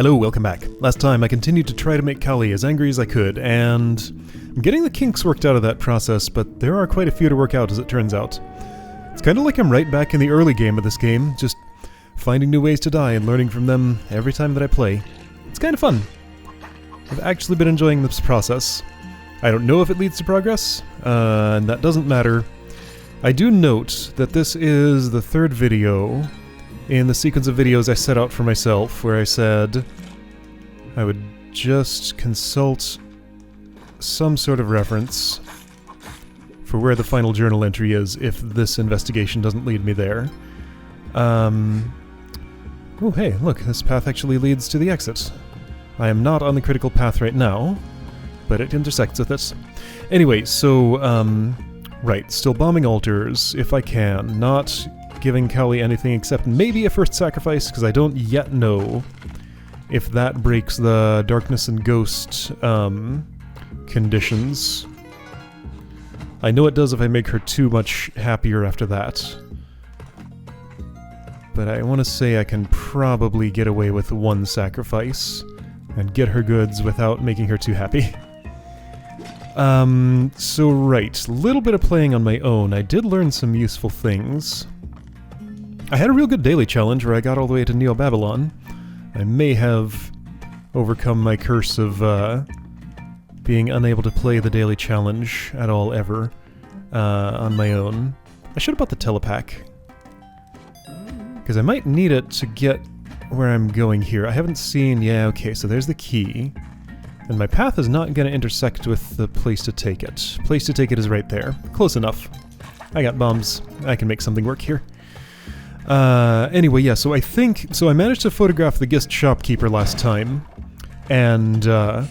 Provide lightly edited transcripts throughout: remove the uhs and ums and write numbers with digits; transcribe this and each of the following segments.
Hello, welcome back. Last time I continued to try to make Kali as angry as I could, and I'm getting the kinks worked out of that process, but there are quite a few to work out as it turns out. It's kind of like I'm right back in the early game of this game, just finding new ways to die and learning from them every time that I play. It's kind of fun. I've actually been enjoying this process. I don't know if it leads to progress, and that doesn't matter. I do note that this is the third video in the sequence of videos I set out for myself, where I said I would just consult some sort of reference for where the final journal entry is if this investigation doesn't lead me there. Oh hey, look, this path actually leads to the exit. I am not on the critical path right now, but it intersects with it. Anyway, so, right, still bombing altars if I can, not giving Kali anything except maybe a first sacrifice, because I don't yet know if that breaks the darkness and ghost conditions. I know it does if I make her too much happier after that. But I want to say I can probably get away with one sacrifice and get her goods without making her too happy. So right, a little bit of playing on my own. I did learn some useful things. I had a real good daily challenge where I got all the way to Neo-Babylon. I may have overcome my curse of being unable to play the daily challenge at all ever on my own. I should have bought the telepack, because I might need it to get where I'm going here. I haven't seen... yeah, okay, so there's the key. And my path is not going to intersect with the place to take it. Place to take it is right there. Close enough. I got bombs. I can make something work here. Anyway, yeah, so I managed to photograph the ghist shopkeeper last time, and I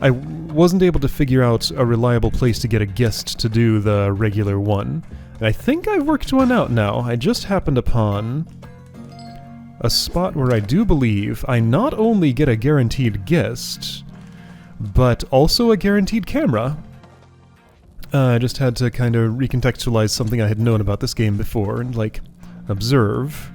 wasn't able to figure out a reliable place to get a ghist to do the regular one. And I think I've worked one out now. I just happened upon a spot where I do believe I not only get a guaranteed ghist, but also a guaranteed camera. I just had to kind of recontextualize something I had known about this game before, and, like, observe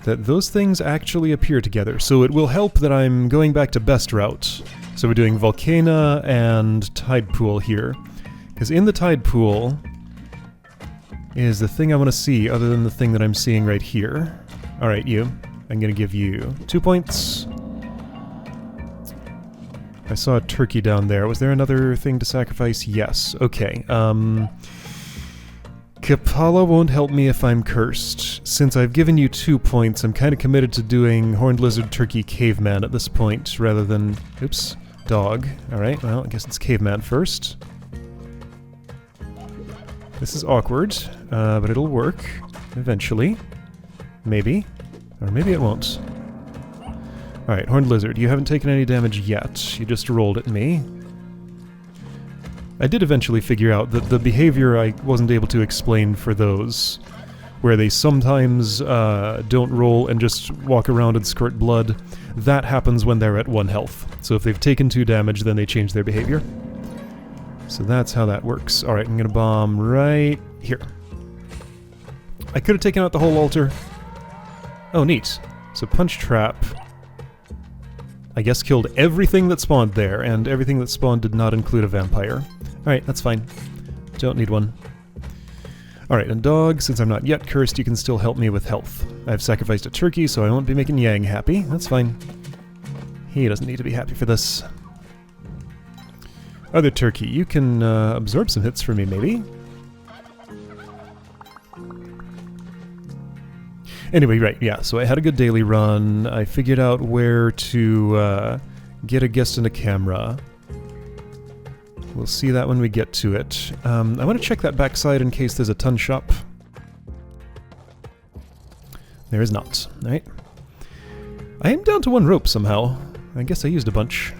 that those things actually appear together. So it will help that I'm going back to best route. So we're doing Volcana and Tide Pool here. Because in the Tide Pool is the thing I want to see, other than the thing that I'm seeing right here. Alright, you. I'm gonna give you 2 points. I saw a turkey down there. Was there another thing to sacrifice? Yes. Okay. Kapala won't help me if I'm cursed. Since I've given you 2 points, I'm kind of committed to doing Horned Lizard, Turkey, Caveman at this point, rather than... oops. Dog. Alright, well, I guess it's Caveman first. This is awkward, but it'll work. Eventually. Maybe. Or maybe it won't. Alright, Horned Lizard, you haven't taken any damage yet. You just rolled at me. I did eventually figure out that the behavior I wasn't able to explain for those, where they sometimes don't roll and just walk around and squirt blood, that happens when they're at 1 health. So if they've taken 2 damage, then they change their behavior. So that's how that works. Alright, I'm gonna bomb right here. I could have taken out the whole altar. Oh, neat. So Punch Trap, I guess, killed everything that spawned there, and everything that spawned did not include a vampire. Alright, that's fine. Don't need one. Alright, and Dog, since I'm not yet cursed, you can still help me with health. I've sacrificed a turkey, so I won't be making Yang happy. That's fine. He doesn't need to be happy for this. Other turkey, you can absorb some hits for me, maybe? Anyway, right, yeah, so I had a good daily run. I figured out where to get a ghist and a camera. We'll see that when we get to it. I want to check that backside in case there's a ton shop. There is not. Alright. I am down to 1 rope somehow. I guess I used a bunch.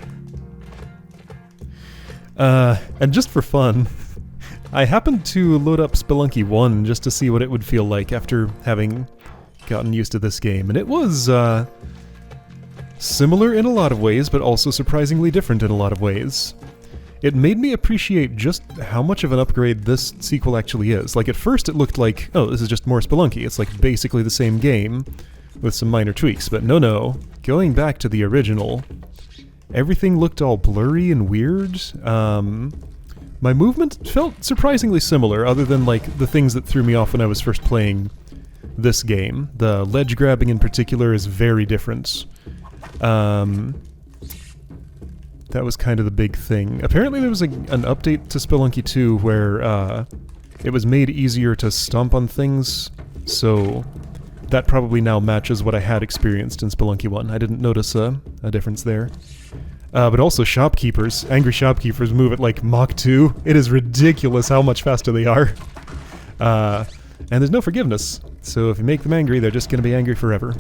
And just for fun, I happened to load up Spelunky 1 just to see what it would feel like after having gotten used to this game, and it was similar in a lot of ways, but also surprisingly different in a lot of ways. It made me appreciate just how much of an upgrade this sequel actually is. Like, at first it looked like, oh, this is just more Spelunky. It's like basically the same game, with some minor tweaks, but no. Going back to the original, everything looked all blurry and weird. My movement felt surprisingly similar, other than like the things that threw me off when I was first playing this game. The ledge grabbing in particular is very different. That was kind of the big thing. Apparently there was an update to Spelunky 2 where it was made easier to stomp on things, so that probably now matches what I had experienced in Spelunky 1. I didn't notice a difference there. But also shopkeepers. Angry shopkeepers move at like Mach 2. It is ridiculous how much faster they are. And there's no forgiveness, so if you make them angry, they're just going to be angry forever.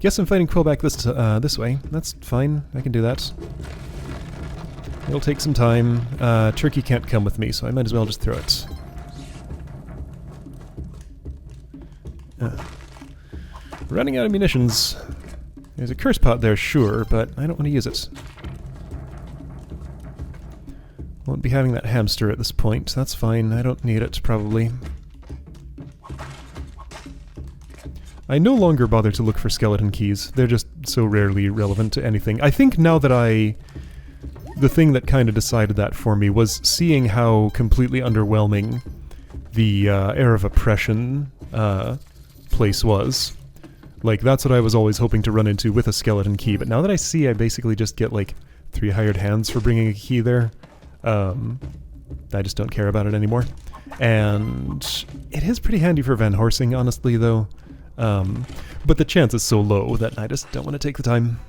Guess I'm fighting Quillback this way. That's fine. I can do that. It'll take some time. Turkey can't come with me, so I might as well just throw it. Running out of munitions. There's a curse pot there, sure, but I don't want to use it. Won't be having that hamster at this point. That's fine. I don't need it, probably. I no longer bother to look for skeleton keys. They're just so rarely relevant to anything. I think now that the thing that kind of decided that for me was seeing how completely underwhelming the Air of Oppression place was. Like, that's what I was always hoping to run into with a skeleton key, but now that I see I basically just get, like, 3 hired hands for bringing a key there, I just don't care about it anymore. And it is pretty handy for Van Horsing, honestly, though. But the chance is so low that I just don't want to take the time.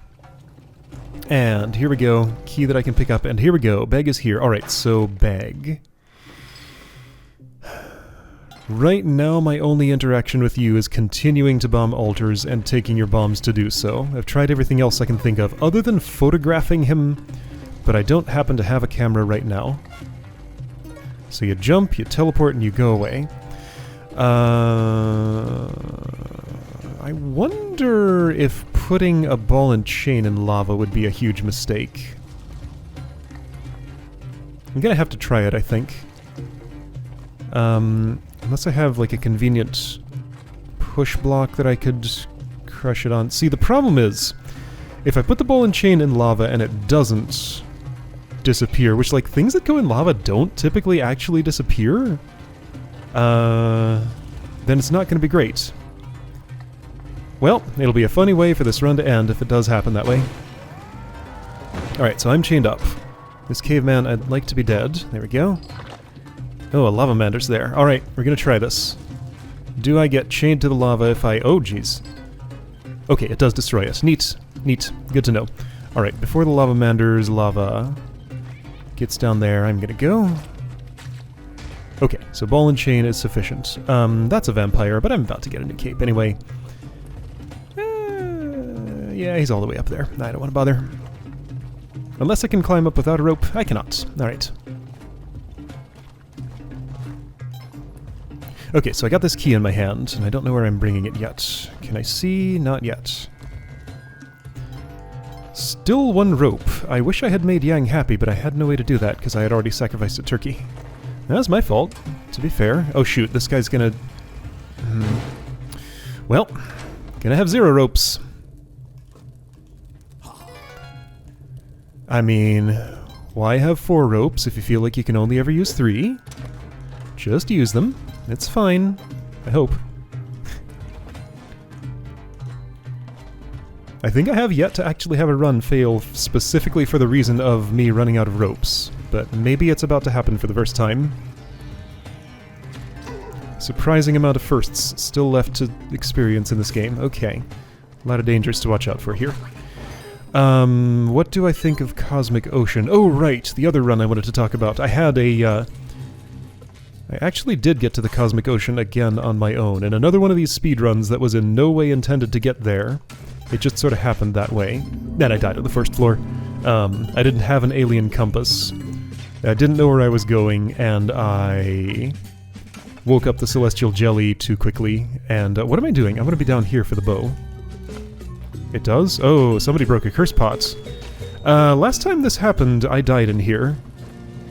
And here we go. Key that I can pick up, and here we go. Bag is here. Alright, so bag. Right now, my only interaction with you is continuing to bomb altars and taking your bombs to do so. I've tried everything else I can think of, other than photographing him, but I don't happen to have a camera right now. So you jump, you teleport, and you go away. I wonder if putting a ball and chain in lava would be a huge mistake. I'm gonna have to try it, I think. Unless I have, like, a convenient push block that I could crush it on. See, the problem is, if I put the ball and chain in lava and it doesn't disappear, which, like, things that go in lava don't typically actually disappear, then it's not going to be great. Well, it'll be a funny way for this run to end if it does happen that way. Alright, so I'm chained up. This caveman, I'd like to be dead. There we go. Oh, a lava mander's there. Alright, we're gonna try this. Do I get chained to the lava if I... Oh, jeez. Okay, it does destroy it. Neat. Neat. Good to know. Alright, before the lava mander's lava gets down there, I'm gonna go. Okay, so ball and chain is sufficient. That's a vampire, but I'm about to get a new cape anyway. Yeah, he's all the way up there. I don't want to bother. Unless I can climb up without a rope, I cannot. Alright. Okay, so I got this key in my hand, and I don't know where I'm bringing it yet. Can I see? Not yet. Still 1 rope. I wish I had made Yang happy, but I had no way to do that, because I had already sacrificed a turkey. That was my fault, to be fair. Oh shoot, this guy's gonna... Well, gonna have 0 ropes. I mean, why have 4 ropes if you feel like you can only ever use 3? Just use them. It's fine. I hope. I think I have yet to actually have a run fail specifically for the reason of me running out of ropes, but maybe it's about to happen for the first time. Surprising amount of firsts still left to experience in this game. Okay. A lot of dangers to watch out for here. What do I think of Cosmic Ocean? Oh, right, the other run I wanted to talk about. I had a, I actually did get to the Cosmic Ocean again on my own, and another one of these speedruns that was in no way intended to get there. It just sort of happened that way. Then I died on the first floor. I didn't have an alien compass. I didn't know where I was going, and I woke up the Celestial Jelly too quickly, and what am I doing? I'm gonna be down here for the bow. It does? Oh, somebody broke a curse pot. Last time this happened, I died in here.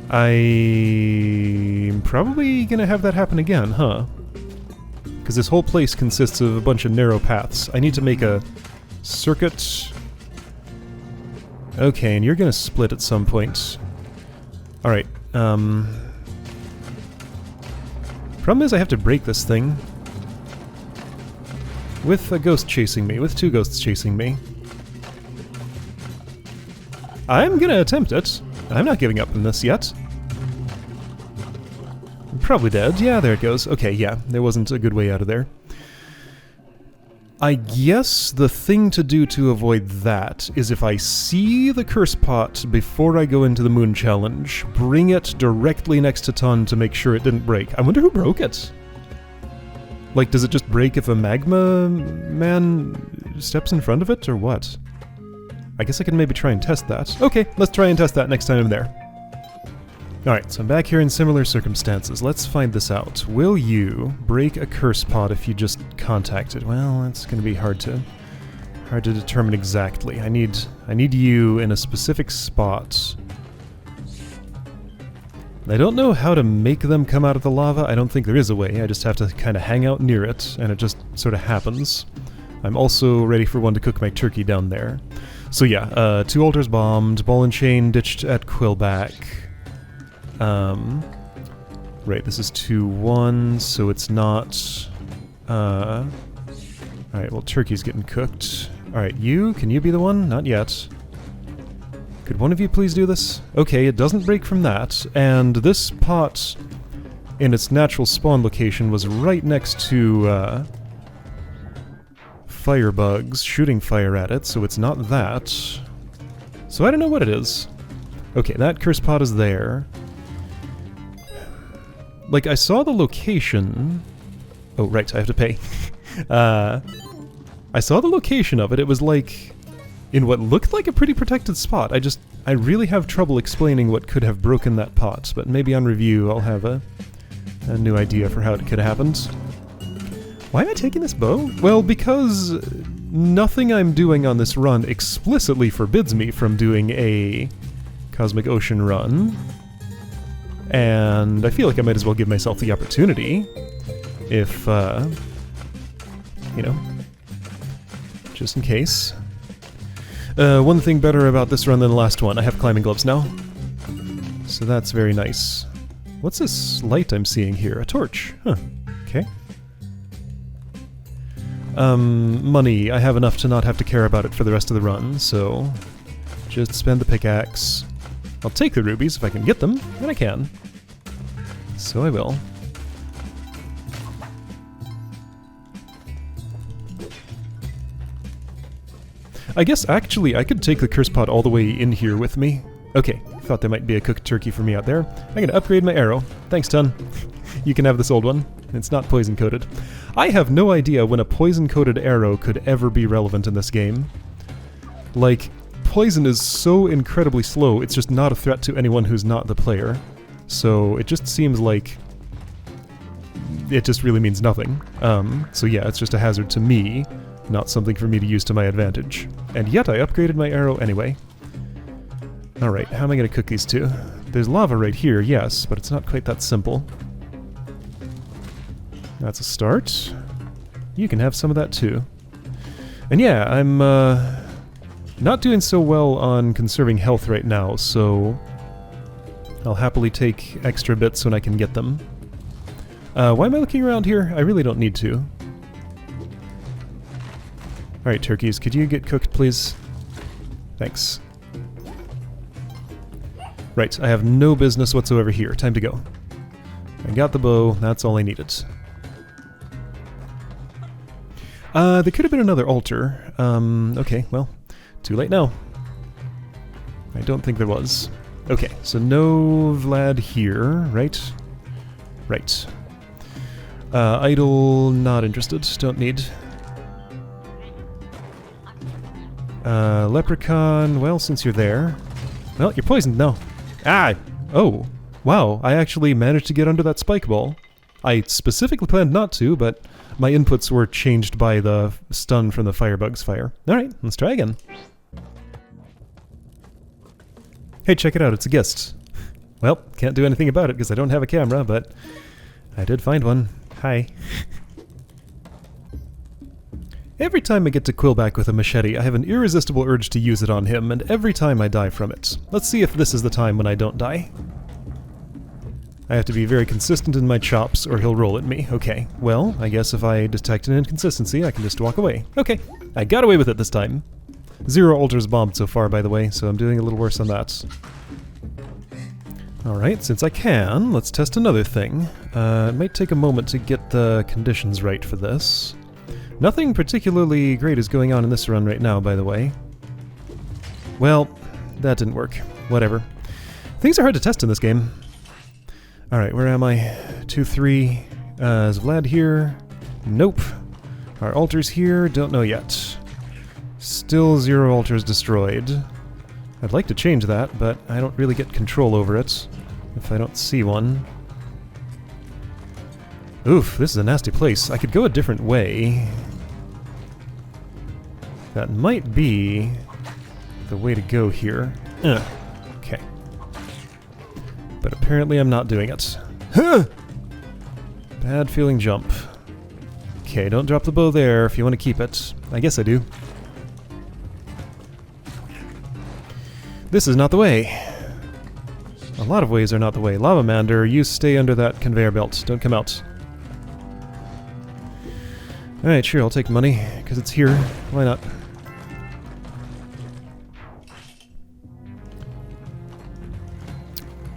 I'm probably gonna have that happen again, huh? Because this whole place consists of a bunch of narrow paths. I need to make a circuit. Okay, and you're gonna split at some point. Alright, problem is I have to break this thing. With a ghost chasing me, with two ghosts chasing me. I'm gonna attempt it. I'm not giving up on this yet. I'm probably dead. Yeah, there it goes. Okay, yeah, there wasn't a good way out of there. I guess the thing to do to avoid that is if I see the curse pot before I go into the moon challenge, bring it directly next to Ton to make sure it didn't break. I wonder who broke it? Like, does it just break if a magma man steps in front of it, or what? I guess I can maybe try and test that. Okay, let's try and test that next time I'm there. Alright, so I'm back here in similar circumstances. Let's find this out. Will you break a curse pod if you just contact it? Well, it's going to be hard to determine exactly. I need you in a specific spot. I don't know how to make them come out of the lava. I don't think there is a way. I just have to kind of hang out near it, and it just sort of happens. I'm also ready for one to cook my turkey down there. So yeah, 2 altars bombed, ball and chain ditched at Quillback. Right, this is 2-1, so it's not... Alright, well, turkey's getting cooked. Alright, can you be the one? Not yet. Could one of you please do this? Okay, it doesn't break from that, and this pot, in its natural spawn location, was right next to, firebugs shooting fire at it, so it's not that. So I don't know what it is. Okay, that curse pot is there. Like, I saw the location... Oh, right, I have to pay. I saw the location of it. It was, like, in what looked like a pretty protected spot. I really have trouble explaining what could have broken that pot, but maybe on review I'll have a new idea for how it could have happened. Why am I taking this bow? Well, because nothing I'm doing on this run explicitly forbids me from doing a Cosmic Ocean run. And I feel like I might as well give myself the opportunity, if, you know, just in case. One thing better about this run than the last one, I have climbing gloves now. So that's very nice. What's this light I'm seeing here? A torch. Huh. Okay. Money. I have enough to not have to care about it for the rest of the run, so just spend the pickaxe. I'll take the rubies if I can get them, and I can. So I will. I guess actually I could take the curse pot all the way in here with me. Okay, thought there might be a cooked turkey for me out there. I'm gonna upgrade my arrow. Thanks, Ton. You can have this old one. It's not poison coated. I have no idea when a poison coated arrow could ever be relevant in this game. Like, poison is so incredibly slow, it's just not a threat to anyone who's not the player. So it just seems like it just really means nothing. So yeah, it's just a hazard to me, not something for me to use to my advantage. And yet I upgraded my arrow anyway. Alright, how am I going to cook these two? There's lava right here, yes, but it's not quite that simple. That's a start. You can have some of that too. And yeah, I'm not doing so well on conserving health right now, so I'll happily take extra bits when I can get them. Why am I looking around here? I really don't need to. Alright, turkeys, could you get cooked, please? Thanks. Right, I have no business whatsoever here. Time to go. I got the bow, that's all I needed. There could have been another altar. Okay, well, too late now. I don't think there was. Okay, so no Vlad here, right? Right. Idol, not interested, don't need. Leprechaun, well, since you're there... Well, you're poisoned now. Ah! Oh, wow, I actually managed to get under that spike ball. I specifically planned not to, but my inputs were changed by the stun from the firebug's fire. Alright, let's try again. Hey, check it out, it's a ghist. Well, can't do anything about it because I don't have a camera, but I did find one. Hi. Every time I get to Quillback with a machete, I have an irresistible urge to use it on him, and every time I die from it. Let's see if this is the time when I don't die. I have to be very consistent in my chops, or he'll roll at me. Okay, well, I guess if I detect an inconsistency, I can just walk away. Okay, I got away with it this time. 0 altars bombed so far, by the way, so I'm doing a little worse on that. Alright, since I can, let's test another thing. It might take a moment to get the conditions right for this. Nothing particularly great is going on in this run right now, by the way. Well, that didn't work. Whatever. Things are hard to test in this game. Alright, where am I? 2, 3. Is Vlad here? Nope. Our altars here? Don't know yet. Still 0 altars destroyed. I'd like to change that, but I don't really get control over it if I don't see one. Oof, this is a nasty place. I could go a different way. That might be the way to go here. Okay. But apparently I'm not doing it. Huh! Bad feeling jump. Okay, don't drop the bow there if you want to keep it. I guess I do. This is not the way. A lot of ways are not the way. Lavamander, you stay under that conveyor belt. Don't come out. Alright, sure, I'll take money, because it's here. Why not?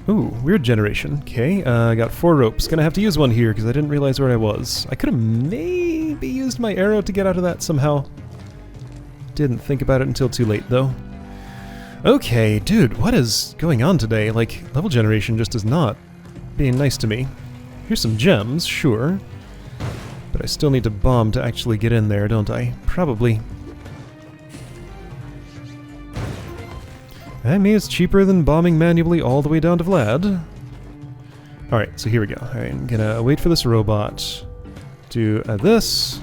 Ooh, weird generation. Okay, I got 4 ropes. Gonna have to use one here, because I didn't realize where I was. I could have maybe used my arrow to get out of that somehow. Didn't think about it until too late, though. Okay, dude, what is going on today? Like, level generation just is not being nice to me. Here's some gems, sure. But I still need to bomb to actually get in there, don't I? Probably. I mean, it's cheaper than bombing manually all the way down to Vlad. Alright, so here we go. Alright, I'm gonna wait for this robot. Do this.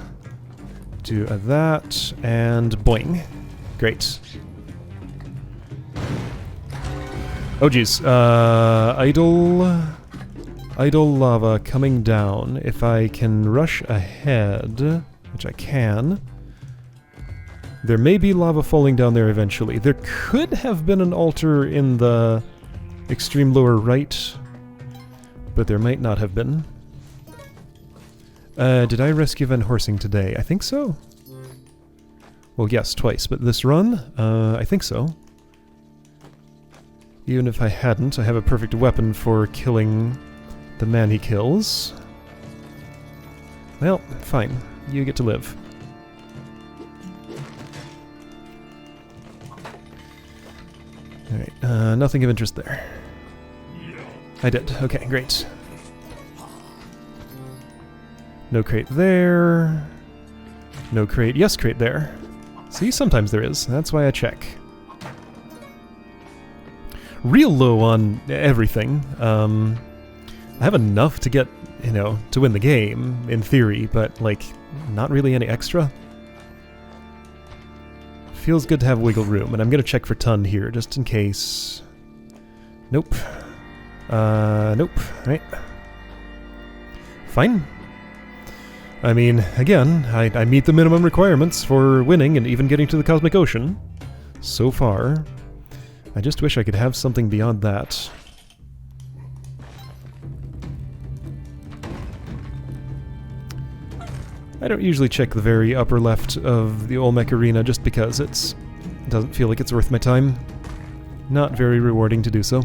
Do that. And boing. Great. Oh geez. Idle lava coming down. If I can rush ahead, which I can, there may be lava falling down there eventually. There could have been an altar in the extreme lower right, but there might not have been. Did I rescue Van Horsing today? I think so. Well, yes, twice, but this run, I think so. Even if I hadn't, I have a perfect weapon for killing the man he kills. Well, fine. You get to live. Alright, nothing of interest there. I did. Okay, great. No crate there. No crate. Yes, crate there. See, sometimes there is. That's why I check. Real low on everything. I have enough to get, you know, to win the game, in theory, but, like, not really any extra. Feels good to have wiggle room, and I'm gonna check for ton here, just in case. Nope. Nope. Right. Fine. I mean, again, I meet the minimum requirements for winning and even getting to the Cosmic Ocean. So far. I just wish I could have something beyond that. I don't usually check the very upper left of the Olmec Arena just because it doesn't feel like it's worth my time. Not very rewarding to do so.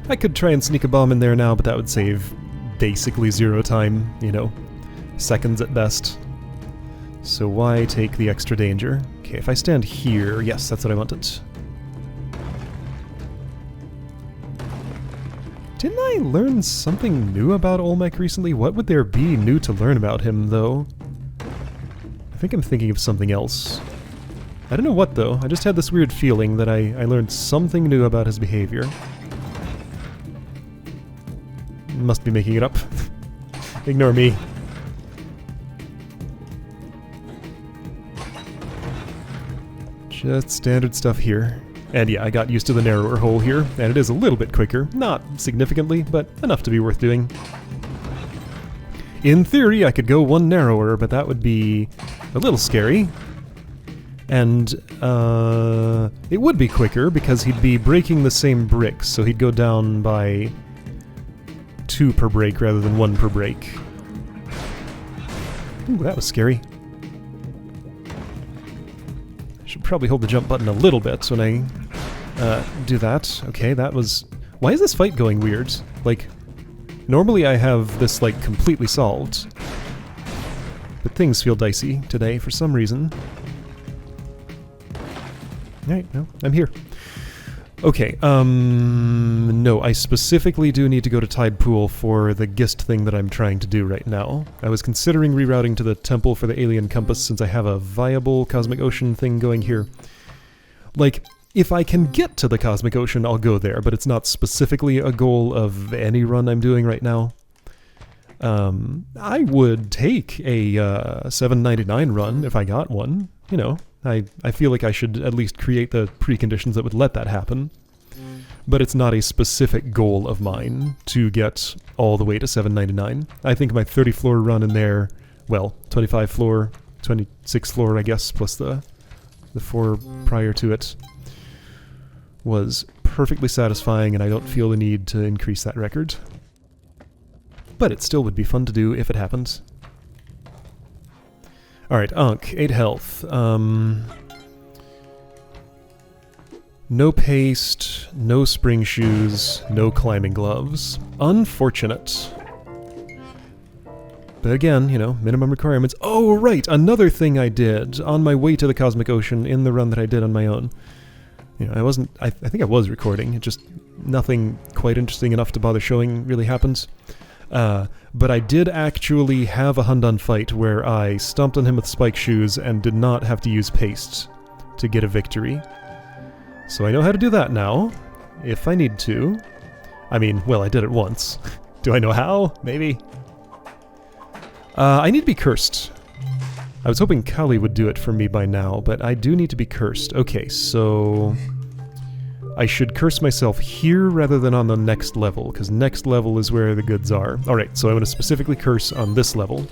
I could try and sneak a bomb in there now, but that would save basically 0 time, you know, seconds at best. So why take the extra danger? Okay, if I stand here, yes, that's what I wanted. Didn't I learn something new about Olmec recently? What would there be new to learn about him, though? I think I'm thinking of something else. I don't know what, though. I just had this weird feeling that I learned something new about his behavior. Must be making it up. Ignore me. Just standard stuff here. And yeah, I got used to the narrower hole here, and it is a little bit quicker. Not significantly, but enough to be worth doing. In theory, I could go one narrower, but that would be a little scary. And it would be quicker because he'd be breaking the same bricks, so he'd go down by 2 per break rather than 1 per break. Ooh, that was scary. I should probably hold the jump button a little bit when I do that. Okay, that was... Why is this fight going weird? Like, normally I have this, like, completely solved. But things feel dicey today for some reason. Alright, no, I'm here. Okay, no, I specifically do need to go to Tide Pool for the ghist thing that I'm trying to do right now. I was considering rerouting to the temple for the alien compass since I have a viable cosmic ocean thing going here. Like, if I can get to the cosmic ocean, I'll go there, but it's not specifically a goal of any run I'm doing right now. I would take a $7.99 run if I got one, you know. I feel like I should at least create the preconditions that would let that happen. But it's not a specific goal of mine to get all the way to $7.99. I think my 30 floor run in there, well, 25 floor, 26 floor, I guess, plus the 4 prior to it, was perfectly satisfying, and I don't feel the need to increase that record. But it still would be fun to do if it happens. Alright, Ankh, 8 health. No paste, no spring shoes, no climbing gloves. Unfortunate. But again, you know, minimum requirements. Oh, right! Another thing I did on my way to the Cosmic Ocean in the run that I did on my own. You know, I think I was recording, it just nothing quite interesting enough to bother showing really happens. But I did actually have a Hundun fight where I stomped on him with spike shoes and did not have to use paste to get a victory. So I know how to do that now, if I need to. I mean, well, I did it once. Do I know how? Maybe. I need to be cursed. I was hoping Kali would do it for me by now, but I do need to be cursed. Okay, so... I should curse myself here rather than on the next level, because next level is where the goods are. Alright, so I'm going to specifically curse on this level.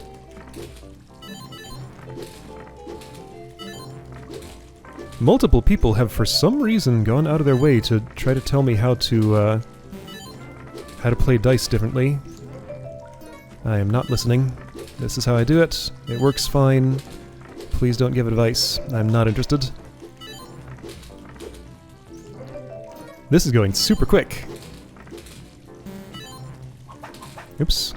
Multiple people have for some reason gone out of their way to try to tell me how to play dice differently. I am not listening. This is how I do it. It works fine. Please don't give advice. I'm not interested. This is going super quick. Oops.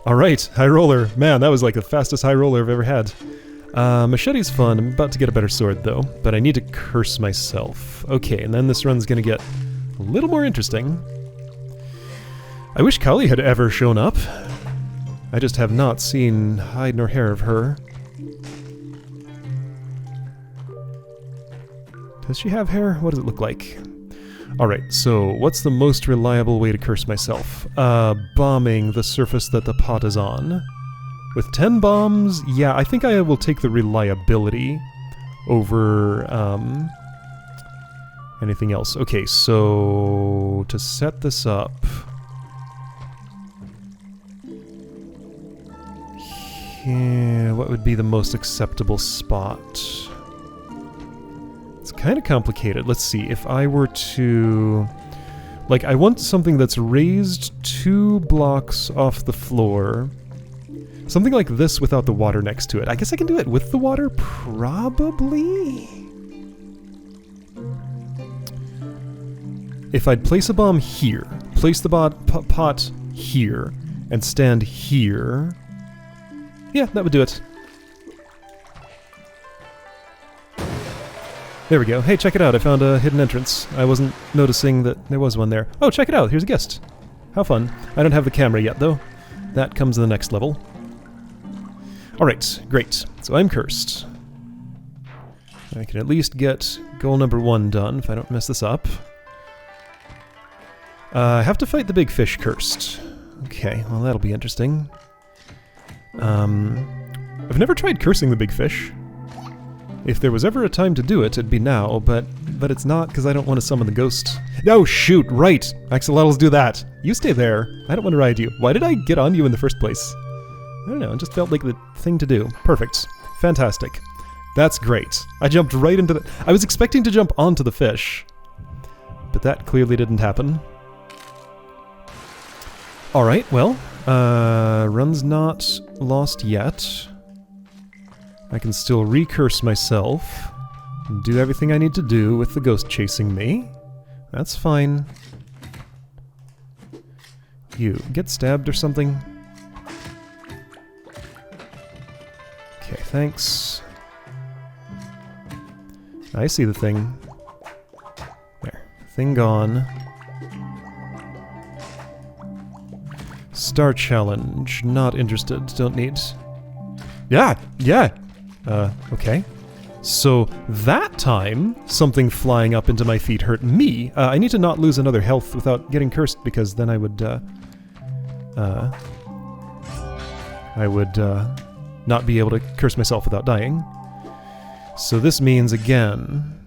Alright, high roller. Man, that was like the fastest high roller I've ever had. Machete's fun. I'm about to get a better sword though, but I need to curse myself. Okay, and then this run's gonna get a little more interesting. I wish Kali had ever shown up. I just have not seen hide nor hair of her. Does she have hair? What does it look like? Alright, so what's the most reliable way to curse myself? Bombing the surface that the pot is on. With 10 bombs, yeah, I think I will take the reliability over anything else. Okay, so to set this up... Yeah, what would be the most acceptable spot? It's kind of complicated. Let's see, if I were to... Like, I want something that's raised 2 blocks off the floor. Something like this without the water next to it. I guess I can do it with the water? Probably? If I'd place a bomb here, place the pot here, and stand here... Yeah, that would do it. There we go. Hey, check it out. I found a hidden entrance. I wasn't noticing that there was one there. Oh, check it out. Here's a ghist. How fun. I don't have the camera yet, though. That comes in the next level. Alright, great. So I'm cursed. I can at least get goal number 1 done if I don't mess this up. I have to fight the big fish cursed. Okay, well that'll be interesting. I've never tried cursing the big fish. If there was ever a time to do it, it'd be now, but it's not because I don't want to summon the ghost. Oh, shoot, right! Axolotls do that. You stay there. I don't want to ride you. Why did I get on you in the first place? I don't know, it just felt like the thing to do. Perfect. Fantastic. That's great. I jumped right into the... I was expecting to jump onto the fish, but that clearly didn't happen. Alright, well, run's not lost yet. I can still recurse myself and do everything I need to do with the ghost chasing me. That's fine. You, get stabbed or something? Okay, thanks. I see the thing. There. Thing gone. Star challenge. Not interested. Don't need. Yeah! Yeah! Okay. So, that time, something flying up into my feet hurt me. I need to not lose another health without getting cursed, because then I would, not be able to curse myself without dying. So this means, again,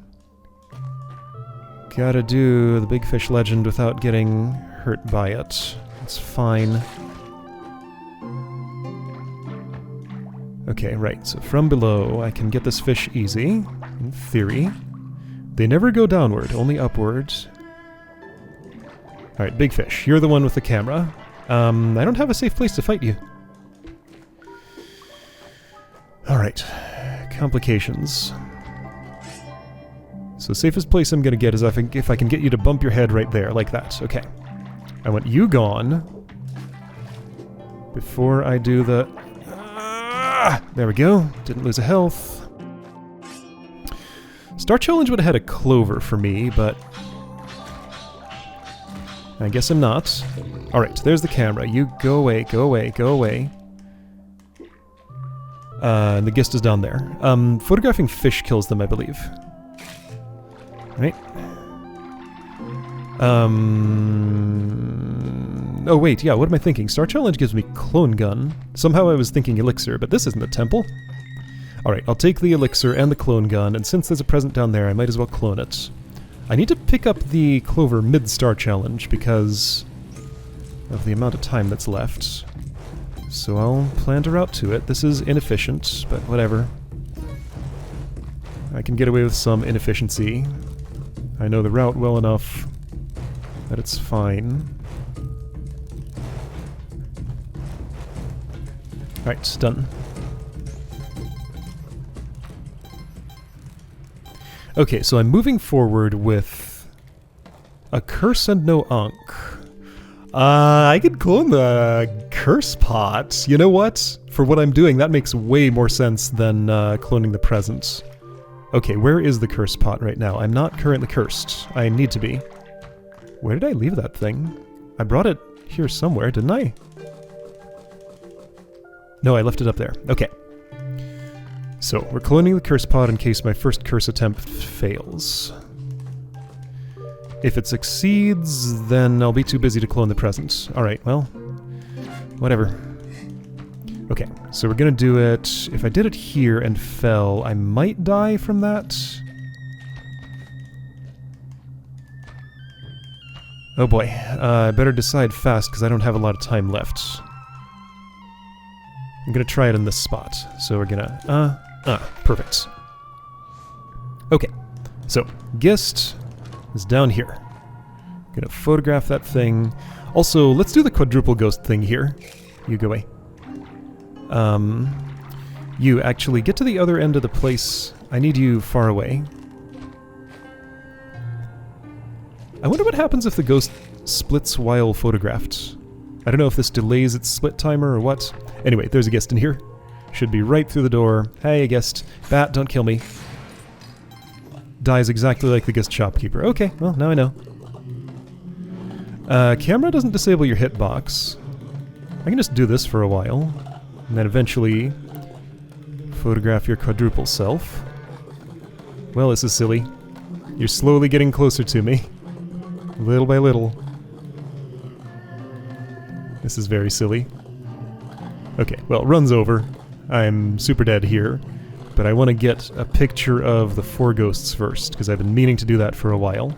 gotta do the big fish legend without getting hurt by it. It's fine. Okay, right, so from below I can get this fish easy, in theory. They never go downward, only upward. Alright, big fish, you're the one with the camera. I don't have a safe place to fight you. Alright, complications. So safest place I'm gonna get is if I can get you to bump your head right there, like that. Okay. I want you gone before I do the... there we go. Didn't lose a health. Star Challenge would have had a clover for me, but I guess I'm not. Alright, there's the camera. You go away, go away, go away. And the ghist is down there. Photographing fish kills them, I believe. Right? Oh wait, yeah, what am I thinking? Star Challenge gives me clone gun. Somehow I was thinking elixir, but this isn't the temple. Alright, I'll take the elixir and the clone gun, and since there's a present down there, I might as well clone it. I need to pick up the clover mid-Star Challenge because of the amount of time that's left. So I'll plant a route to it. This is inefficient, but whatever. I can get away with some inefficiency. I know the route well enough that it's fine. Alright, done. Okay, so I'm moving forward with a curse and no Ankh. I could clone the curse pot. You know what? For what I'm doing, that makes way more sense than cloning the present. Okay, where is the curse pot right now? I'm not currently cursed. I need to be. Where did I leave that thing? I brought it here somewhere, didn't I? No, I left it up there. Okay. So, we're cloning the curse pot in case my first curse attempt fails. If it succeeds, then I'll be too busy to clone the present. Alright, well, whatever. Okay, so we're gonna do it. If I did it here and fell, I might die from that. Oh boy, I better decide fast because I don't have a lot of time left. I'm gonna try it in this spot. So we're gonna, perfect. Okay, so ghist is down here. Gonna photograph that thing. Also, let's do the quadruple ghost thing here. You go away. You actually get to the other end of the place. I need you far away. I wonder what happens if the ghost splits while photographed. I don't know if this delays its split timer or what. Anyway, there's a ghist in here. Should be right through the door. Hey, ghist. Bat, don't kill me. Dies exactly like the ghist shopkeeper. Okay, well, now I know. Camera doesn't disable your hitbox. I can just do this for a while, and then eventually photograph your quadruple self. Well, this is silly. You're slowly getting closer to me. Little by little. This is very silly. Okay, well, run's over. I'm super dead here. but I want to get a picture of the 4 ghosts first, because I've been meaning to do that for a while.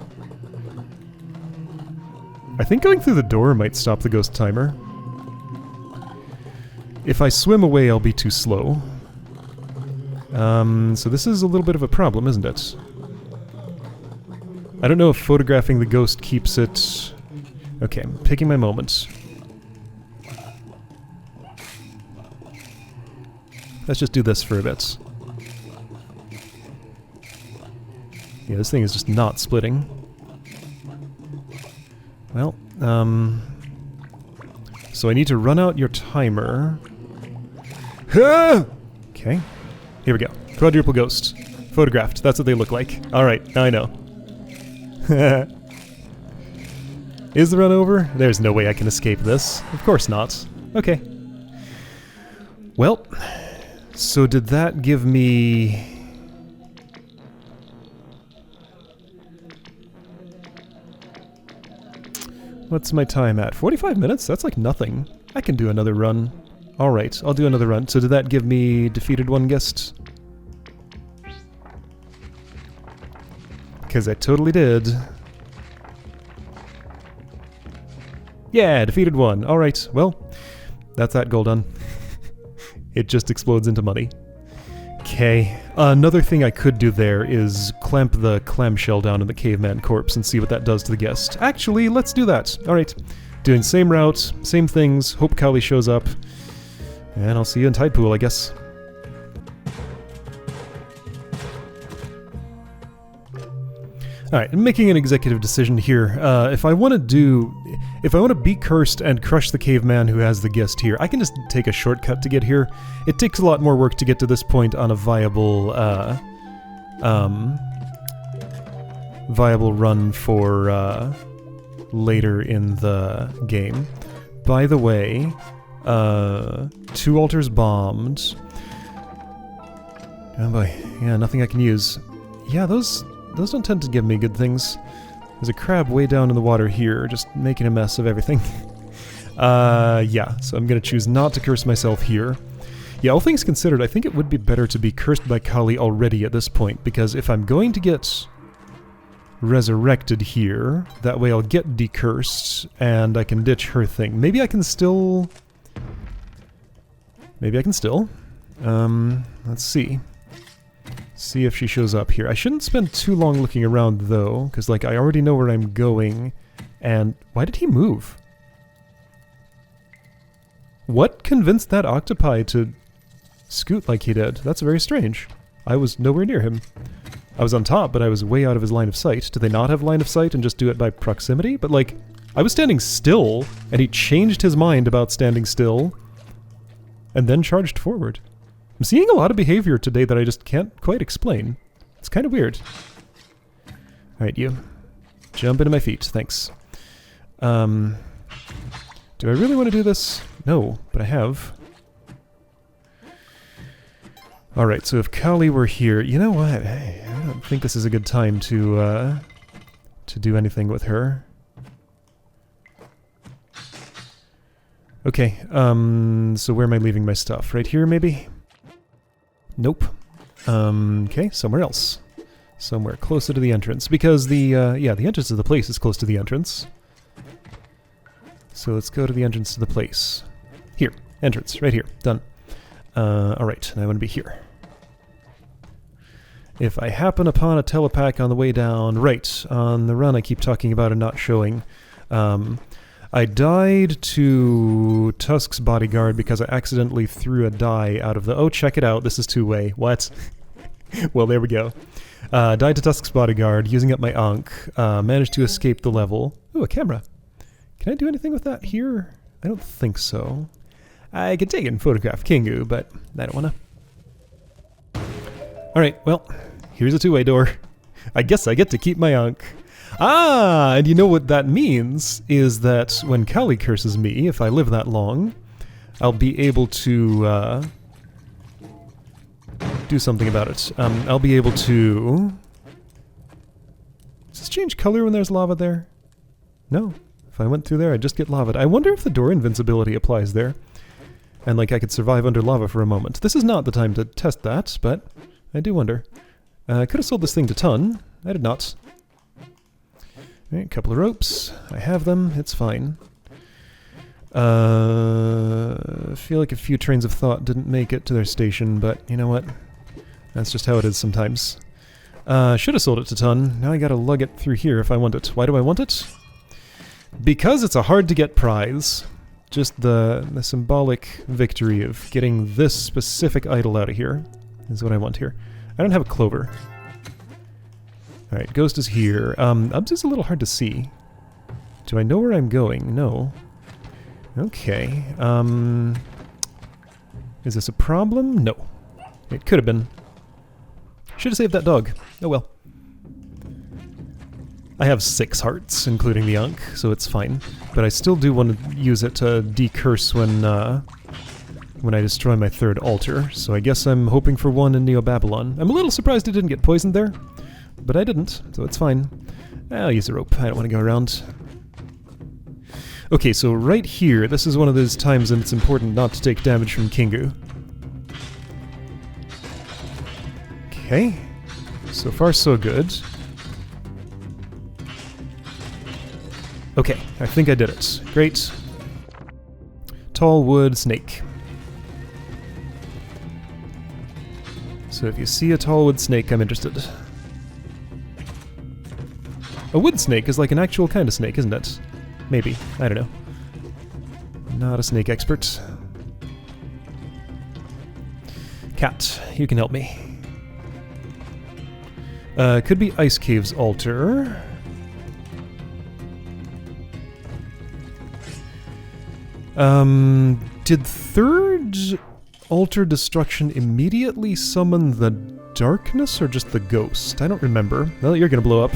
I think going through the door might stop the ghost timer. If I swim away, I'll be too slow. So this is a little bit of a problem, isn't it? I don't know if photographing the ghost keeps it... Okay, I'm picking my moment. Let's just do this for a bit. Yeah, this thing is just not splitting. Well, so I need to run out your timer. Okay, here we go. Quadruple ghost. Photographed, that's what they look like. Alright, now I know. Is the run over? There's no way I can escape this. Of course not. Okay. Well, so did that give me... What's my time at? 45 minutes? That's like nothing. I can do another run. Alright, I'll do another run. So did that give me defeated 1 guest? Because I totally did. Yeah, defeated 1. Alright, well, that's that goal done. It just explodes into money. Okay, another thing I could do there is clamp the clamshell down in the caveman corpse and see what that does to the guest. Actually, let's do that. Alright, doing same route, same things, hope Kali shows up, and I'll see you in Tide Pool, I guess. Alright, I'm making an executive decision here. If I want to be cursed and crush the caveman who has the guest here, I can just take a shortcut to get here. It takes a lot more work to get to this point on a viable run for later in the game. By the way, 2 altars bombed. Oh boy, yeah, nothing I can use. Yeah, those don't tend to give me good things. There's a crab way down in the water here, just making a mess of everything. Yeah, so I'm gonna choose not to curse myself here. Yeah, all things considered, I think it would be better to be cursed by Kali already at this point, because if I'm going to get resurrected here, that way I'll get decursed, and I can ditch her thing. Maybe I can still... let's see. See if she shows up here. I shouldn't spend too long looking around, though, because, like, I already know where I'm going. And why did he move? What convinced that octopi to scoot like he did? That's very strange. I was nowhere near him. I was on top, but I was way out of his line of sight. Do they not have line of sight and just do it by proximity? But, like, I was standing still, and he changed his mind about standing still, and then charged forward. I'm seeing a lot of behavior today that I just can't quite explain. It's kind of weird. Alright, you. Jump into my feet, thanks. Do I really want to do this? No, but I have. Alright, so if Kali were here... You know what? I don't think this is a good time to do anything with her. Okay, so where am I leaving my stuff? Right here, maybe? Nope. Okay, somewhere else. Somewhere closer to the entrance. Because the entrance of the place is close to the entrance. So let's go to the entrance to the place. Here. Entrance. Right here. Done. Alright, and I want to be here. If I happen upon a telepack on the way down... Right, on the run I keep talking about and not showing. I died to Tusk's bodyguard because I accidentally threw a die out of the... Oh, check it out, this is two-way. What? Well, there we go. Died to Tusk's bodyguard, using up my Ankh. Managed to escape the level. Ooh, a camera. Can I do anything with that here? I don't think so. I could take it and photograph Kingu, but I don't want to. Alright, well, here's a two-way door. I guess I get to keep my Ankh. Ah, and you know what that means is that when Kali curses me, if I live that long, I'll be able to do something about it. I'll be able to... Does this change color when there's lava there? No. If I went through there, I'd just get lava. I wonder if the door invincibility applies there. And, like, I could survive under lava for a moment. This is not the time to test that, but I do wonder. I could have sold this thing to Ton. I did not. Alright, couple of ropes. I have them. It's fine. I feel like a few trains of thought didn't make it to their station, but you know what? That's just how it is sometimes. Should have sold it to Ton. Now I gotta lug it through here if I want it. Why do I want it? Because it's a hard-to-get prize. Just the symbolic victory of getting this specific idol out of here is what I want here. I don't have a clover. Alright, Ghost is here. Ubs is a little hard to see. Do I know where I'm going? No. Okay. Is this a problem? No. It could have been. Should have saved that dog. Oh well. I have 6 hearts, including the Ankh, so it's fine. But I still do want to use it to decurse when I destroy my 3rd altar, so I guess I'm hoping for one in Neo-Babylon. I'm a little surprised it didn't get poisoned there, but I didn't, so it's fine. I'll use a rope. I don't want to go around. Okay, so right here, this is one of those times when it's important not to take damage from Kingu. Okay. So far, so good. Okay, I think I did it. Great. Tall wood snake. So if you see a tall wood snake, I'm interested. A wood snake is like an actual kind of snake, isn't it? Maybe. I don't know. Not a snake expert. Cat, you can help me. Could be Ice Cave's altar. Did 3rd altar destruction immediately summon the darkness or just the ghost? I don't remember. Well, you're gonna blow up.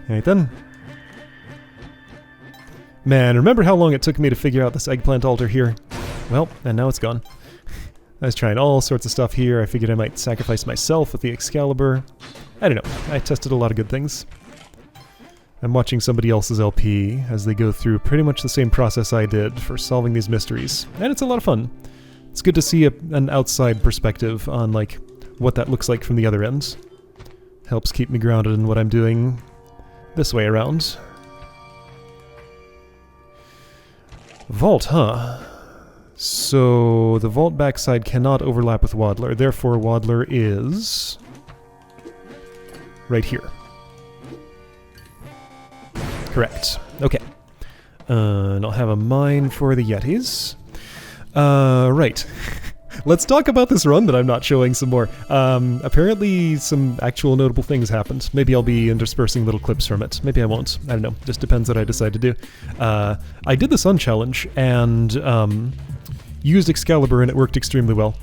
Alright then. Man, remember how long it took me to figure out this eggplant altar here? Well, and now it's gone. I was trying all sorts of stuff here. I figured I might sacrifice myself with the Excalibur. I don't know. I tested a lot of good things. I'm watching somebody else's LP as they go through pretty much the same process I did for solving these mysteries. And it's a lot of fun. It's good to see an outside perspective on like what that looks like from the other end. Helps keep me grounded in what I'm doing this way around. Vault, huh? So the vault backside cannot overlap with Waddler, therefore Waddler is right here. Correct. Okay. And I'll have a mine for the Yetis. Right. Let's talk about this run that I'm not showing some more. Apparently some actual notable things happened. Maybe I'll be interspersing little clips from it. Maybe I won't. I don't know. Just depends what I decide to do. I did the Sun Challenge and used Excalibur and it worked extremely well.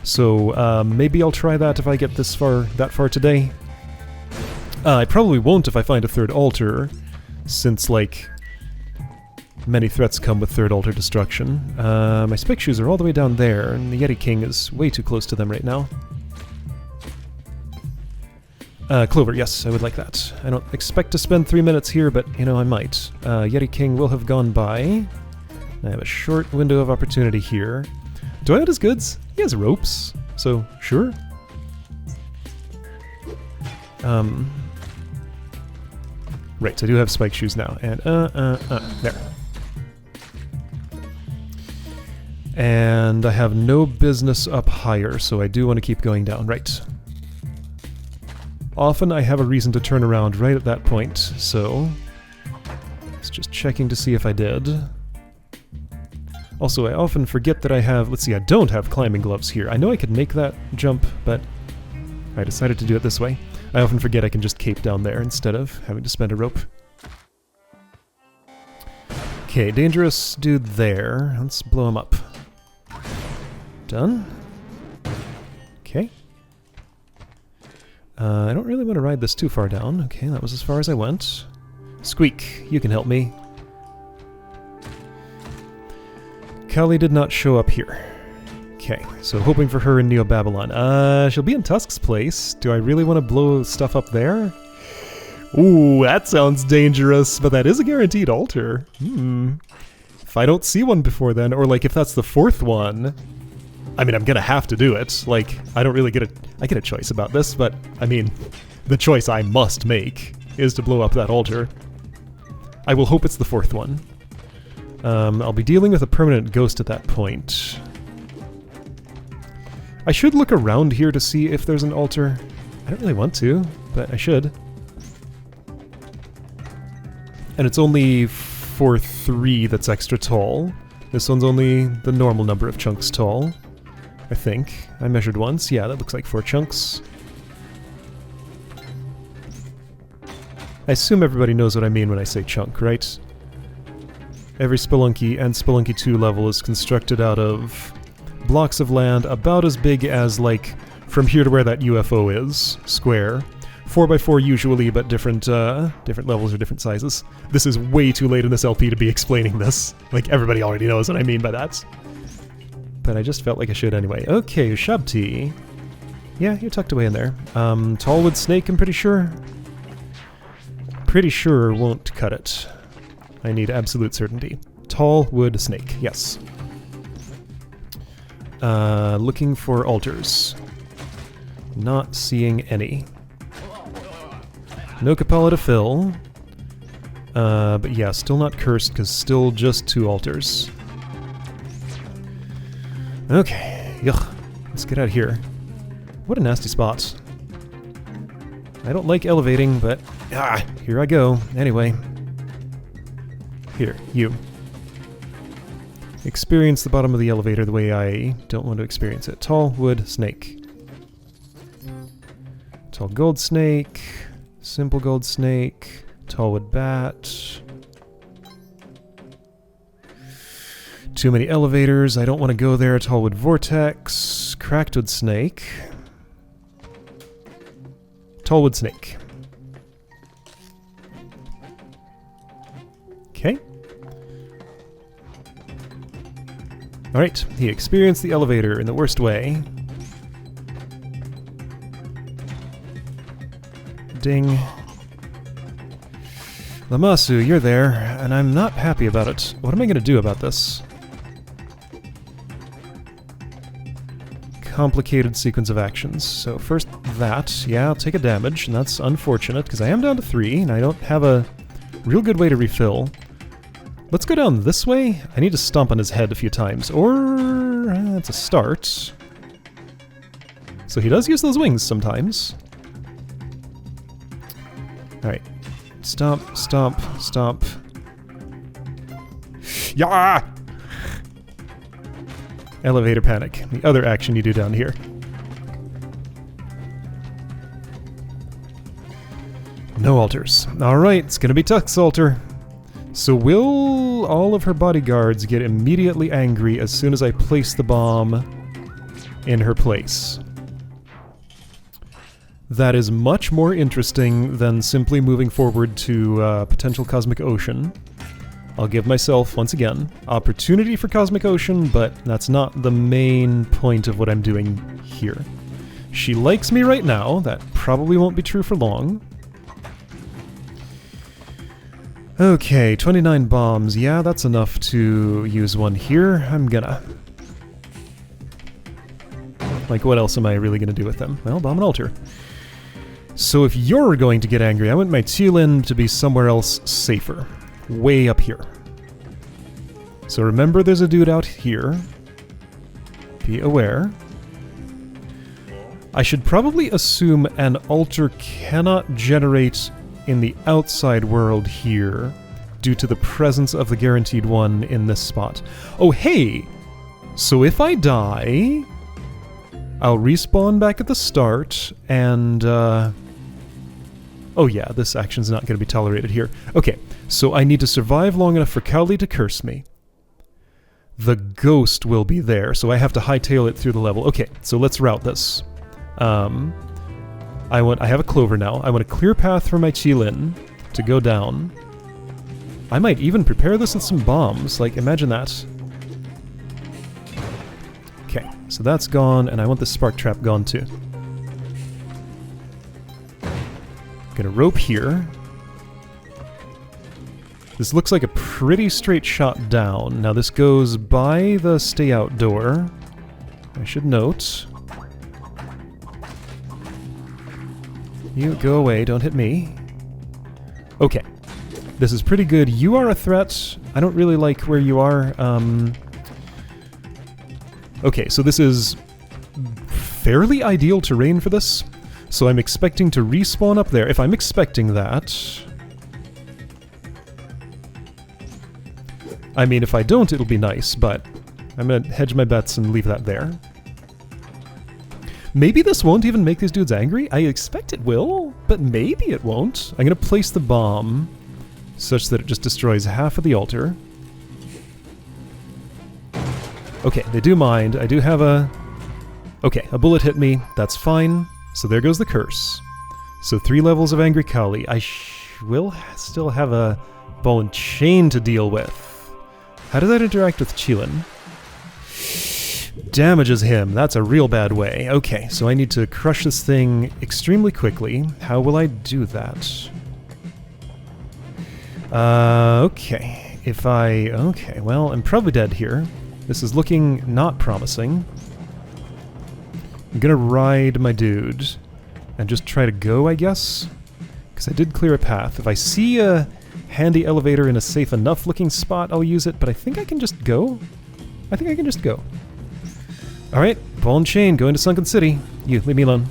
So maybe I'll try that if I get that far today. I probably won't if I find a 3rd altar, since like many threats come with 3rd altar destruction. My spec shoes are all the way down there, and the Yeti King is way too close to them right now. Clover, yes, I would like that. I don't expect to spend 3 minutes here, but you know I might. Yeti King will have gone by. I have a short window of opportunity here. Do I have his goods? He has ropes, so sure. Right, I do have spike shoes now, and there. And I have no business up higher, so I do want to keep going down, right. Often I have a reason to turn around right at that point, so it's just checking to see if I did. Also, I often forget that I have... Let's see, I don't have climbing gloves here. I know I could make that jump, but I decided to do it this way. I often forget I can just cape down there instead of having to spend a rope. Okay, dangerous dude there. Let's blow him up. Done. Okay. I don't really want to ride this too far down. Okay, that was as far as I went. Squeak, you can help me. Kali did not show up here. Okay, so hoping for her in Neo-Babylon. She'll be in Tusk's place. Do I really want to blow stuff up there? Ooh, that sounds dangerous, but that is a guaranteed altar. If I don't see one before then, or like if that's the fourth one, I mean, I'm gonna have to do it. Like, I don't really get I get a choice about this, but I mean, the choice I must make is to blow up that altar. I will hope it's the fourth one. I'll be dealing with a permanent ghost at that point. I should look around here to see if there's an altar. I don't really want to, but I should. And it's only for 3 that's extra tall. This one's only the normal number of chunks tall, I think. I measured once. Yeah, that looks like 4 chunks. I assume everybody knows what I mean when I say chunk, right? Every Spelunky and Spelunky 2 level is constructed out of blocks of land about as big as, like, from here to where that UFO is, square. 4x4 usually, but different levels or different sizes. This is way too late in this LP to be explaining this. Like, everybody already knows what I mean by that. But I just felt like I should anyway. Okay, Shabti. Yeah, you're tucked away in there. Tallwood snake, I'm pretty sure. Pretty sure won't cut it. I need absolute certainty. Tallwood snake, yes. Looking for altars. Not seeing any. No Kapala to fill. But yeah, still not cursed, because still just 2 altars. Okay, yuck. Let's get out of here. What a nasty spot. I don't like elevating, but here I go. Anyway. Here, you. Experience the bottom of the elevator the way I don't want to experience it. Tall wood snake. Tall gold snake. Simple gold snake. Tall wood bat. Too many elevators. I don't want to go there. Tall wood vortex. Cracked wood snake. Tall wood snake. Okay. Alright, he experienced the elevator in the worst way. Ding. Lamasu, you're there, and I'm not happy about it. What am I going to do about this? Complicated sequence of actions. So first that. Yeah, I'll take a damage, and that's unfortunate, because I am down to 3, and I don't have a real good way to refill. Let's go down this way. I need to stomp on his head a few times, or that's a start. So he does use those wings sometimes. Alright. Stomp, stomp, stomp. Yeah! Elevator panic. The other action you do down here. No altars. Alright, it's gonna be Tuck's altar. So will all of her bodyguards get immediately angry as soon as I place the bomb in her place? That is much more interesting than simply moving forward to potential Cosmic Ocean. I'll give myself, once again, opportunity for Cosmic Ocean, but that's not the main point of what I'm doing here. She likes me right now. That probably won't be true for long. Okay, 29 bombs. Yeah, that's enough to use one here. I'm gonna. Like, what else am I really gonna do with them? Well, bomb an altar. So if you're going to get angry, I want my Teal'c to be somewhere else safer. Way up here. So remember there's a dude out here. Be aware. I should probably assume an altar cannot generate in the outside world here due to the presence of the guaranteed one in this spot. Oh, hey! So if I die, I'll respawn back at the start, and, oh yeah, this action's not going to be tolerated here. Okay, so I need to survive long enough for Cowley to curse me. The ghost will be there, so I have to hightail it through the level. Okay, so let's route this. I have a clover now. I want a clear path for my Qilin to go down. I might even prepare this with some bombs, like, imagine that. Okay, so that's gone, and I want the spark trap gone too. Gonna rope here. This looks like a pretty straight shot down. Now this goes by the stay out door. I should note. You go away, don't hit me. Okay. This is pretty good. You are a threat. I don't really like where you are. Okay, so this is fairly ideal terrain for this. So I'm expecting to respawn up there. If I'm expecting that... I mean, if I don't, it'll be nice, but I'm gonna hedge my bets and leave that there. Maybe this won't even make these dudes angry? I expect it will, but maybe it won't. I'm gonna place the bomb such that it just destroys half of the altar. Okay, they do mind. I do have a... Okay, a bullet hit me. That's fine. So there goes the curse. So 3 levels of Angry Kali. I will still have a ball and chain to deal with. How does that interact with Qilin? Damages him. That's a real bad way. Okay, so I need to crush this thing extremely quickly. How will I do that? Okay. If I... Okay, well, I'm probably dead here. This is looking not promising. I'm gonna ride my dude and just try to go, I guess? Because I did clear a path. If I see a handy elevator in a safe enough looking spot, I'll use it, but I think I can just go. I think I can just go. Alright, ball and chain, going to Sunken City. You, leave me alone.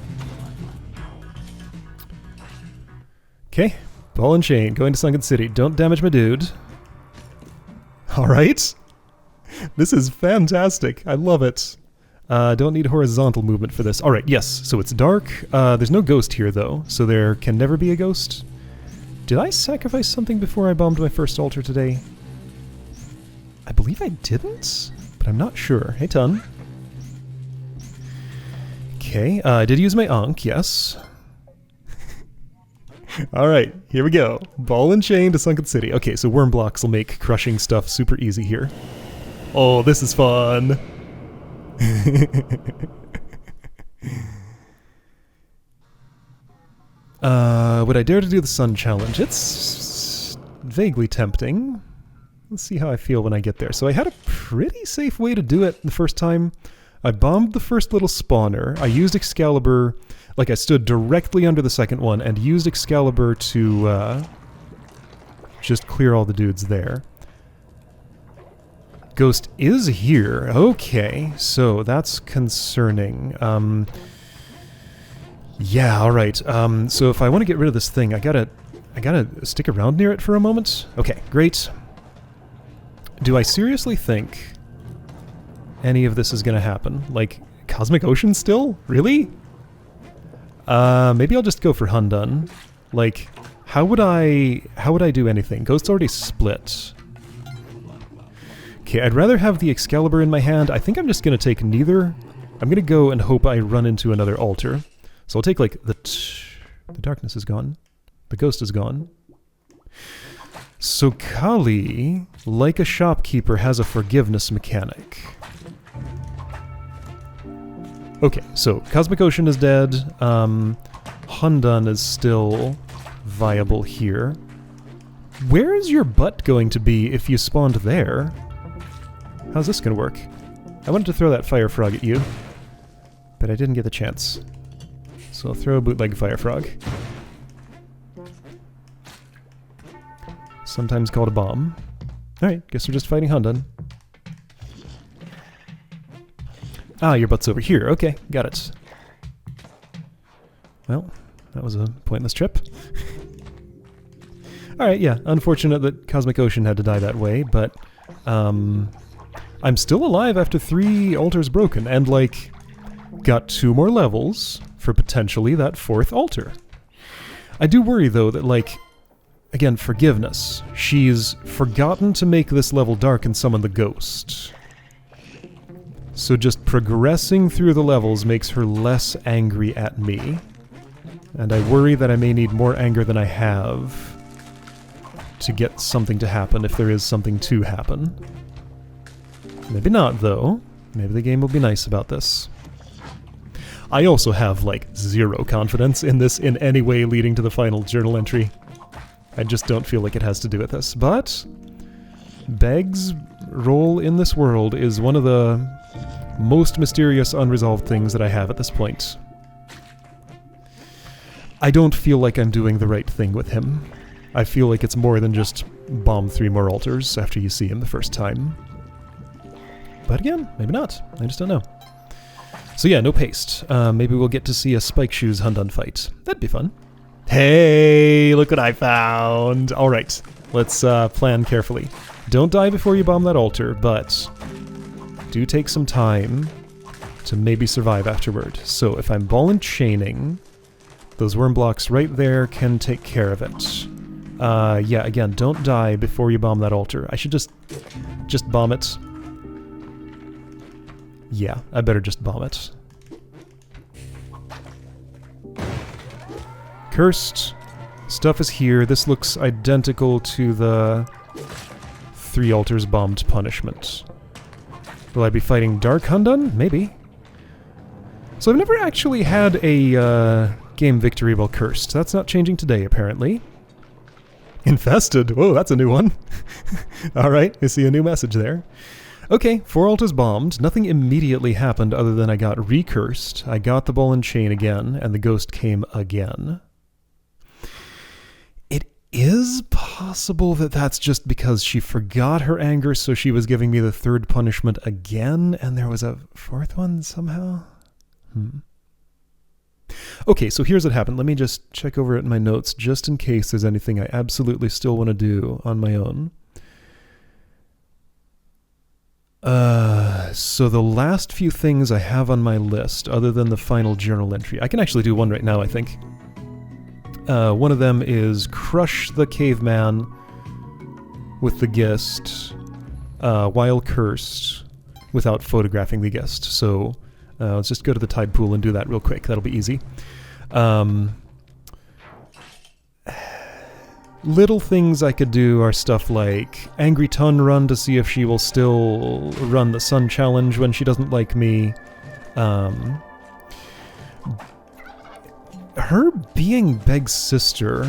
Okay, ball and chain, going to Sunken City. Don't damage my dude. Alright. This is fantastic. I love it. Don't need horizontal movement for this. Alright, yes, so it's dark. There's no ghost here, though, so there can never be a ghost. Did I sacrifice something before I bombed my first altar today? I believe I didn't, but I'm not sure. Hey, Tun. Okay, I did use my Ankh, yes. Alright, here we go. Ball and chain to Sunken City. Okay, so worm blocks will make crushing stuff super easy here. Oh, this is fun! Would I dare to do the sun challenge? It's vaguely tempting. Let's see how I feel when I get there. So I had a pretty safe way to do it the first time. I bombed the first little spawner. I used Excalibur, like I stood directly under the second one and used Excalibur to just clear all the dudes there. Ghost is here. Okay, so that's concerning. Yeah, alright. So if I want to get rid of this thing, I gotta stick around near it for a moment. Okay, great. Do I seriously think any of this is gonna happen? Like, Cosmic Ocean still? Really? Maybe I'll just go for Hundun. Like, how would I do anything? Ghost's already split. Okay, I'd rather have the Excalibur in my hand. I think I'm just going to take neither. I'm going to go and hope I run into another altar. So I'll take, like, the darkness is gone. The ghost is gone. So Kali, like a shopkeeper, has a forgiveness mechanic. Okay, so Cosmic Ocean is dead. Hundun is still viable here. Where is your butt going to be if you spawned there? How's this gonna work? I wanted to throw that fire frog at you, but I didn't get the chance. So I'll throw a bootleg fire frog. Sometimes called a bomb. Alright, guess we're just fighting Hundun. Ah, your butt's over here. Okay, got it. Well, that was a pointless trip. Alright, yeah, unfortunate that Cosmic Ocean had to die that way, but I'm still alive after 3 altars broken, and like, got 2 more levels for potentially that 4th altar. I do worry, though, that, like, again, forgiveness. She's forgotten to make this level dark and summon the ghost. So just progressing through the levels makes her less angry at me. And I worry that I may need more anger than I have to get something to happen if there is something to happen. Maybe not, though. Maybe the game will be nice about this. I also have, like, 0 confidence in this in any way leading to the final journal entry. I just don't feel like it has to do with this. But Beg's role in this world is one of the most mysterious unresolved things that I have at this point. I don't feel like I'm doing the right thing with him. I feel like it's more than just bomb 3 more altars after you see him the first time. But again, maybe not. I just don't know. So yeah, no paste. Maybe we'll get to see a Spike Shoes Hundun fight. That'd be fun. Hey, look what I found! Alright, let's plan carefully. Don't die before you bomb that altar, but do take some time to maybe survive afterward. So if I'm ball and chaining, those worm blocks right there can take care of it. Yeah, again, don't die before you bomb that altar. I should just bomb it. Yeah, I better just bomb it. Cursed. Stuff is here. This looks identical to the 3 altars bombed punishment. Will I be fighting Dark Hundun? Maybe. So I've never actually had a game victory while cursed. That's not changing today, apparently. Infested. Whoa, that's a new one. Alright, I see a new message there. Okay, 4 altars bombed. Nothing immediately happened other than I got recursed. I got the ball and chain again, and the ghost came again. It is possible that that's just because she forgot her anger, so she was giving me the 3rd punishment again, and there was a 4th one somehow? Okay, so here's what happened. Let me just check over it in my notes, just in case there's anything I absolutely still want to do on my own. So the last few things I have on my list, other than the final journal entry, I can actually do one right now, I think. One of them is crush the caveman with the ghist while cursed without photographing the ghist. So let's just go to the tide pool and do that real quick. That'll be easy. Little things I could do are stuff like Angry Ton run to see if she will still run the Sun Challenge when she doesn't like me. Her being Beg's sister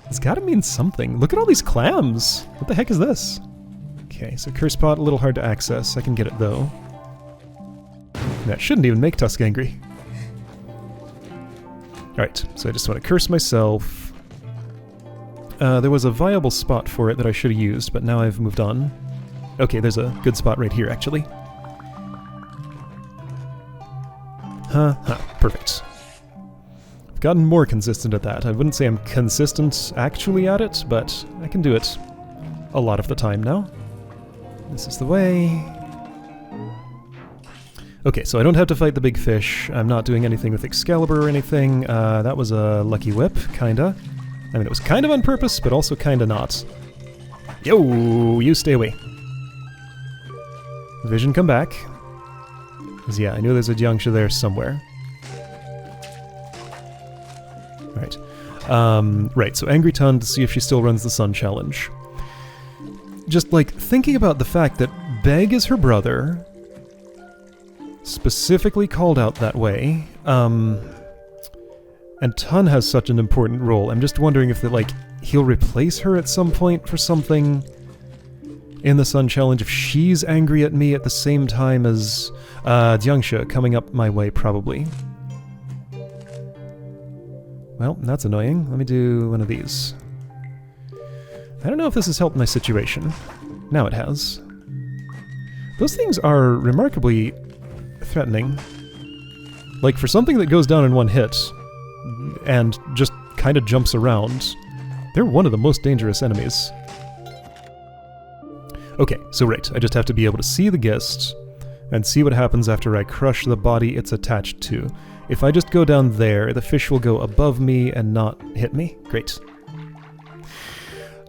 has got to mean something. Look at all these clams! What the heck is this? Okay, so Curse Pot, a little hard to access. I can get it though. That shouldn't even make Tusk angry. Alright, so I just want to curse myself. There was a viable spot for it that I should have used, but now I've moved on. Okay, there's a good spot right here, actually. Perfect. I've gotten more consistent at that. I wouldn't say I'm consistent actually at it, but I can do it a lot of the time now. This is the way. Okay, so I don't have to fight the big fish. I'm not doing anything with Excalibur or anything. That was a lucky whip, kinda. I mean, it was kind of on purpose, but also kind of not. Yo, you stay away. Vision, come back. Because, yeah, I knew there's a Jiangsha there somewhere. Alright. Right, so Angry Ton to see if she still runs the Sun Challenge. Just, like, thinking about the fact that Beg is her brother, specifically called out that way, and Ton has such an important role. I'm just wondering if he'll replace her at some point for something in the Sun Challenge, if she's angry at me at the same time as Jiangsha coming up my way, probably. Well, that's annoying. Let me do one of these. I don't know if this has helped my situation. Now it has. Those things are remarkably threatening. Like, for something that goes down in one hit, and just kind of jumps around, they're one of the most dangerous enemies. Okay, so right, I just have to be able to see the ghist, and see what happens after I crush the body it's attached to. If I just go down there, the fish will go above me and not hit me. Great.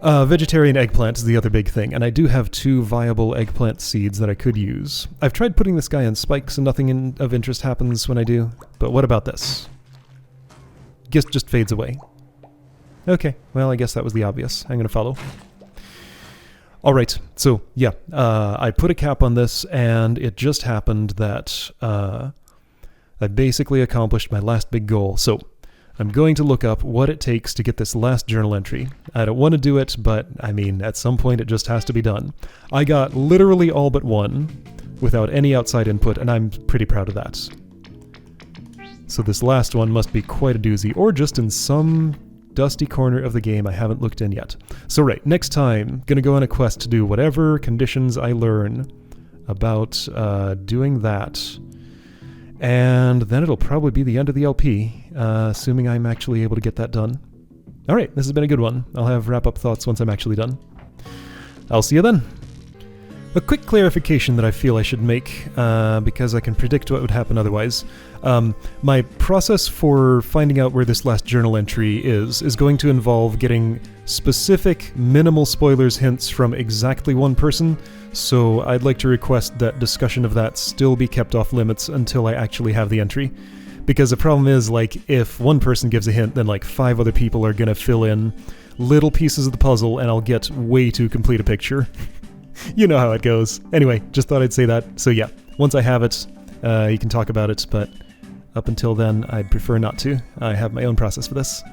Vegetarian eggplant is the other big thing, and I do have 2 viable eggplant seeds that I could use. I've tried putting this guy on spikes and nothing of interest happens when I do, but what about this? Ghist just fades away. Okay, well I guess that was the obvious. I'm gonna follow. Alright, so yeah, I put a cap on this, and it just happened that I basically accomplished my last big goal. So I'm going to look up what it takes to get this last journal entry. I don't want to do it, but I mean, at some point it just has to be done. I got literally all but 1 without any outside input, and I'm pretty proud of that. So this last one must be quite a doozy, or just in some dusty corner of the game I haven't looked in yet. So right, next time, gonna go on a quest to do whatever conditions I learn about doing that. And then it'll probably be the end of the LP, assuming I'm actually able to get that done. Alright, this has been a good one. I'll have wrap-up thoughts once I'm actually done. I'll see you then! A quick clarification that I feel I should make, because I can predict what would happen otherwise. My process for finding out where this last journal entry is going to involve getting specific, minimal spoilers hints from exactly one person, so I'd like to request that discussion of that still be kept off limits until I actually have the entry. Because the problem is, like, if one person gives a hint, then like 5 other people are gonna fill in little pieces of the puzzle, and I'll get way too complete a picture. You know how it goes. Anyway, just thought I'd say that. So yeah, once I have it, you can talk about it, but up until then, I'd prefer not to. I have my own process for this.